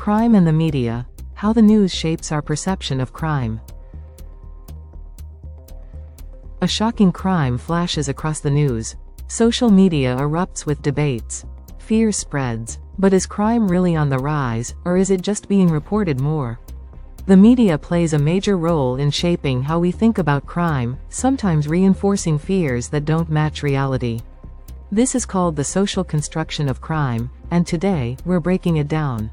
Crime and the media. How the news shapes our perception of crime. A shocking crime flashes across the news. Social media erupts with debates. Fear spreads. But is crime really on the rise, or is it just being reported more? The media plays a major role in shaping how we think about crime, sometimes reinforcing fears that don't match reality. This is called the social construction of crime, and today, we're breaking it down.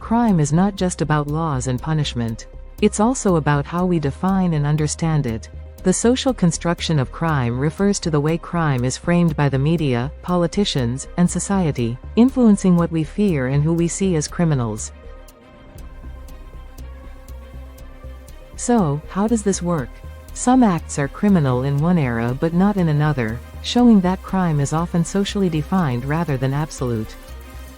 Crime is not just about laws and punishment. It's also about how we define and understand it. The social construction of crime refers to the way crime is framed by the media, politicians, and society, influencing what we fear and who we see as criminals. So, how does this work? Some acts are criminal in one era but not in another, showing that crime is often socially defined rather than absolute.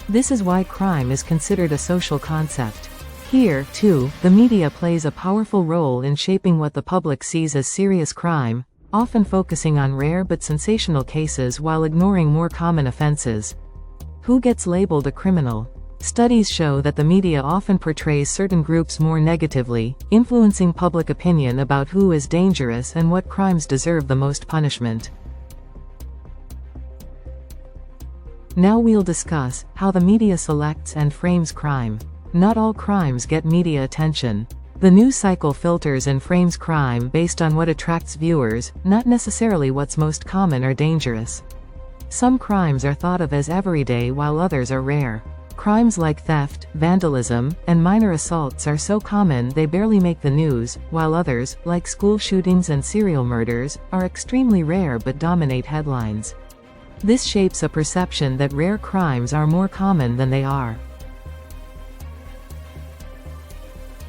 This is why crime is considered a social concept. Here, too, the media plays a powerful role in shaping what the public sees as serious crime, often focusing on rare but sensational cases while ignoring more common offenses. Who gets labeled a criminal? Studies show that the media often portrays certain groups more negatively, influencing public opinion about who is dangerous and what crimes deserve the most punishment. Now we'll discuss how the media selects and frames crime. Not all crimes get media attention. The news cycle filters and frames crime based on what attracts viewers, not necessarily what's most common or dangerous. Some crimes are thought of as everyday while others are rare. Crimes like theft, vandalism, and minor assaults are so common they barely make the news, while others, like school shootings and serial murders, are extremely rare but dominate headlines. This shapes a perception that rare crimes are more common than they are.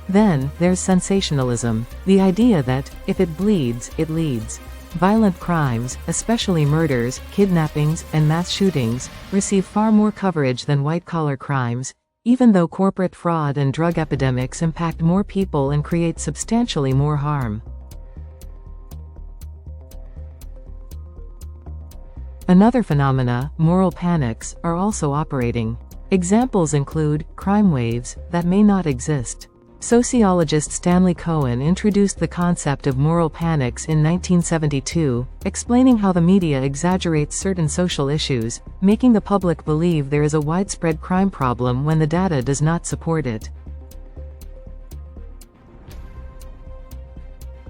Then, there's sensationalism, the idea that, if it bleeds, it leads. Violent crimes, especially murders, kidnappings, and mass shootings, receive far more coverage than white-collar crimes, even though corporate fraud and drug epidemics impact more people and create substantially more harm. Another phenomena, moral panics, are also operating. Examples include crime waves that may not exist. Sociologist Stanley Cohen introduced the concept of moral panics in 1972, explaining how the media exaggerates certain social issues, making the public believe there is a widespread crime problem when the data does not support it.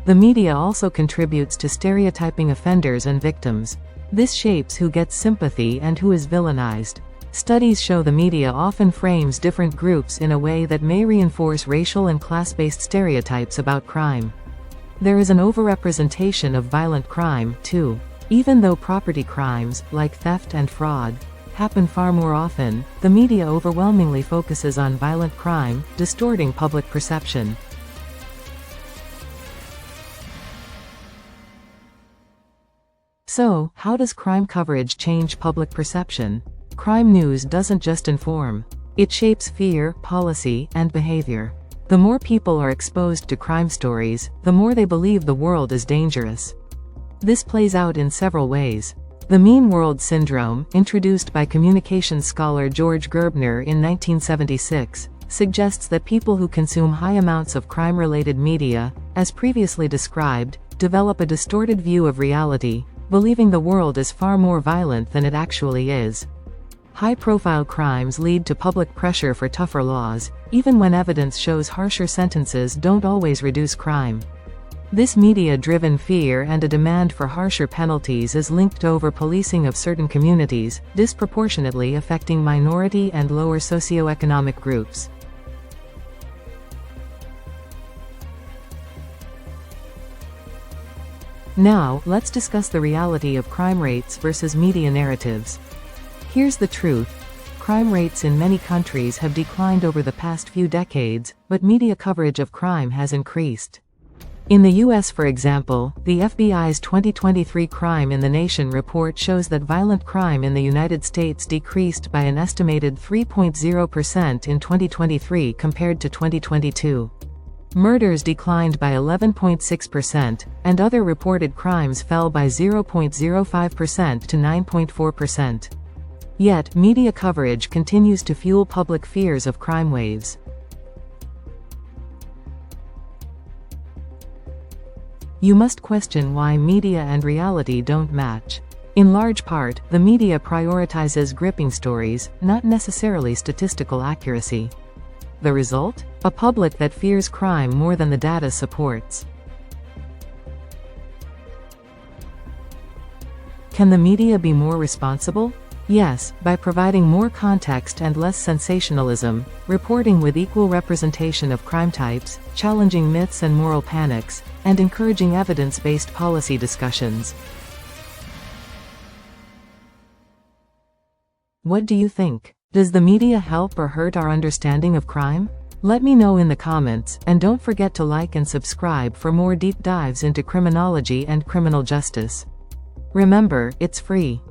The media also contributes to stereotyping offenders and victims. This shapes who gets sympathy and who is villainized. Studies show the media often frames different groups in a way that may reinforce racial and class-based stereotypes about crime. There is an overrepresentation of violent crime, too. Even though property crimes, like theft and fraud, happen far more often, the media overwhelmingly focuses on violent crime, distorting public perception. So, how does crime coverage change public perception? Crime news doesn't just inform. It shapes fear, policy, and behavior. The more people are exposed to crime stories, the more they believe the world is dangerous. This plays out in several ways. The mean world syndrome, introduced by communications scholar George Gerbner in 1976, suggests that people who consume high amounts of crime-related media, as previously described, develop a distorted view of reality, believing the world is far more violent than it actually is. High-profile crimes lead to public pressure for tougher laws, even when evidence shows harsher sentences don't always reduce crime. This media-driven fear and a demand for harsher penalties is linked to over-policing of certain communities, disproportionately affecting minority and lower socioeconomic groups. Now, let's discuss the reality of crime rates versus media narratives. Here's the truth. Crime rates in many countries have declined over the past few decades, but media coverage of crime has increased. In the US, for example, the FBI's 2023 Crime in the Nation report shows that violent crime in the United States decreased by an estimated 3.0% in 2023 compared to 2022. Murders declined by 11.6%, and other reported crimes fell by 0.05% to 9.4%. Yet, media coverage continues to fuel public fears of crime waves. You must question why media and reality don't match. In large part, the media prioritizes gripping stories, not necessarily statistical accuracy. The result? A public that fears crime more than the data supports. Can the media be more responsible? Yes, by providing more context and less sensationalism, reporting with equal representation of crime types, challenging myths and moral panics, and encouraging evidence-based policy discussions. What do you think? Does the media help or hurt our understanding of crime? Let me know in the comments, and don't forget to like and subscribe for more deep dives into criminology and criminal justice. Remember, it's free.